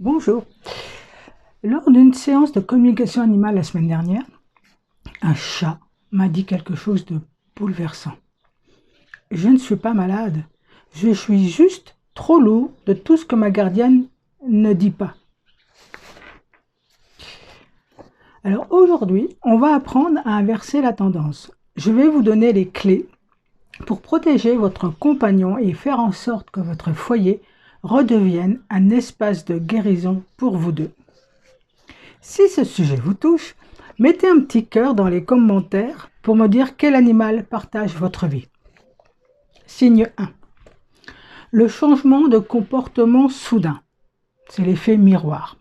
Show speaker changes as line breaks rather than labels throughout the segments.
Bonjour. Lors d'une séance de communication animale la semaine dernière, un chat m'a dit quelque chose de bouleversant. Je ne suis pas malade, je suis juste trop lourd de tout ce que ma gardienne ne dit pas. Alors aujourd'hui, on va apprendre à inverser la tendance. Je vais vous donner les clés pour protéger votre compagnon et faire en sorte que votre foyer redevienne un espace de guérison pour vous deux. Si ce sujet vous touche, mettez un petit cœur dans les commentaires pour me dire quel animal partage votre vie. Signe 1. Le changement de comportement soudain. C'est l'effet miroir.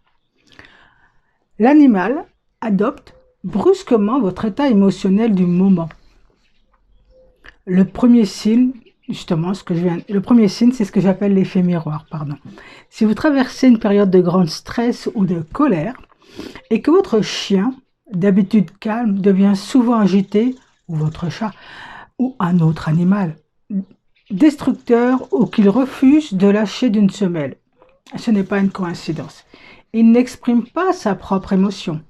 L'animal adopte brusquement votre état émotionnel du moment. Le premier signe, c'est ce que j'appelle l'effet miroir, Si vous traversez une période de grand stress ou de colère et que votre chien, d'habitude calme, devient souvent agité, ou votre chat, ou un autre animal, destructeur ou qu'il refuse de lâcher d'une semelle, ce n'est pas une coïncidence. Il n'exprime pas sa propre émotion.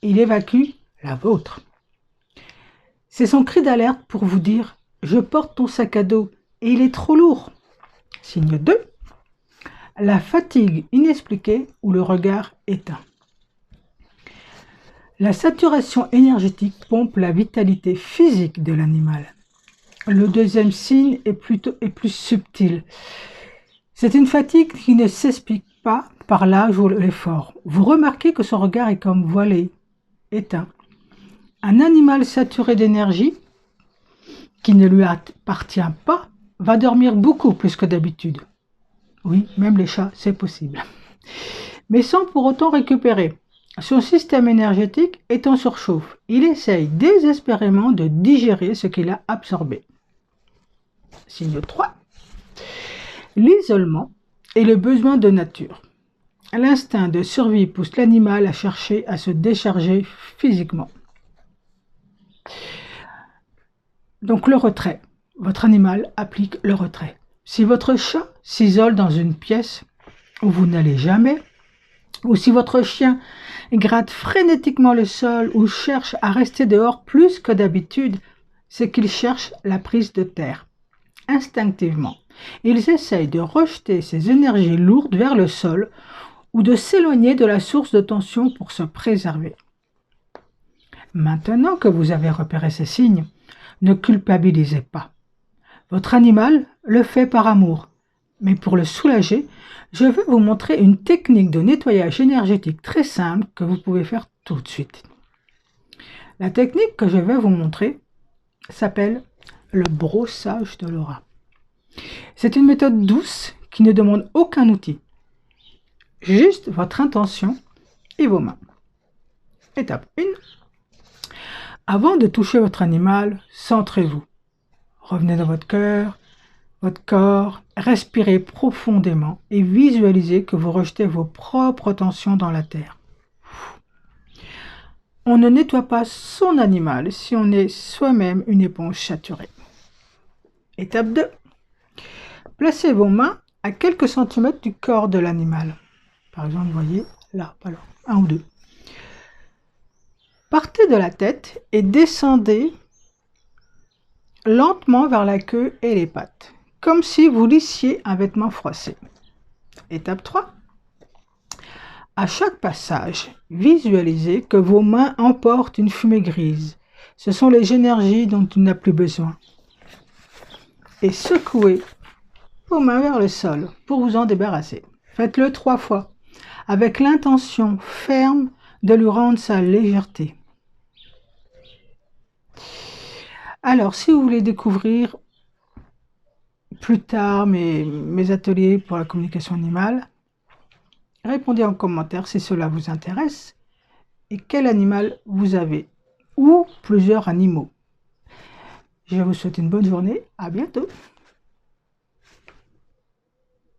Il évacue la vôtre. C'est son cri d'alerte pour vous dire « Je porte ton sac à dos et il est trop lourd ». Signe 2. La fatigue inexpliquée ou le regard éteint. La saturation énergétique pompe la vitalité physique de l'animal. Le deuxième signe est plus subtil. C'est une fatigue qui ne s'explique pas par l'âge ou l'effort. Vous remarquez que son regard est comme voilé, éteint. Un animal saturé d'énergie, qui ne lui appartient pas, va dormir beaucoup plus que d'habitude. Oui, même les chats, c'est possible. Mais sans pour autant récupérer. Son système énergétique est en surchauffe. Il essaye désespérément de digérer ce qu'il a absorbé. Signe 3. L'isolement et le besoin de nature. L'instinct de survie pousse l'animal à chercher à se décharger physiquement. Donc le retrait. Votre animal applique le retrait. Si votre chat s'isole dans une pièce où vous n'allez jamais, ou si votre chien gratte frénétiquement le sol ou cherche à rester dehors plus que d'habitude, c'est qu'il cherche la prise de terre. Instinctivement, ils essayent de rejeter ces énergies lourdes vers le sol ou de s'éloigner de la source de tension pour se préserver. Maintenant que vous avez repéré ces signes, ne culpabilisez pas. Votre animal le fait par amour, mais pour le soulager, je vais vous montrer une technique de nettoyage énergétique très simple que vous pouvez faire tout de suite. La technique que je vais vous montrer s'appelle le brossage de l'aura. C'est une méthode douce qui ne demande aucun outil, juste votre intention et vos mains. Étape 1. Avant de toucher votre animal, centrez-vous. Revenez dans votre cœur, votre corps, respirez profondément et visualisez que vous rejetez vos propres tensions dans la terre. On ne nettoie pas son animal si on est soi-même une éponge saturée. Étape 2. Placez vos mains à quelques centimètres du corps de l'animal. Par exemple, vous voyez, là, pas là, 1 ou 2. Partez de la tête et descendez lentement vers la queue et les pattes, comme si vous lissiez un vêtement froissé. Étape 3. À chaque passage, visualisez que vos mains emportent une fumée grise. Ce sont les énergies dont il n'a plus besoin. Et secouez vos mains vers le sol pour vous en débarrasser. Faites-le 3 fois, avec l'intention ferme de lui rendre sa légèreté. Alors, si vous voulez découvrir plus tard mes ateliers pour la communication animale, répondez en commentaire si cela vous intéresse et quel animal vous avez ou plusieurs animaux. Je vous souhaite une bonne journée, à bientôt.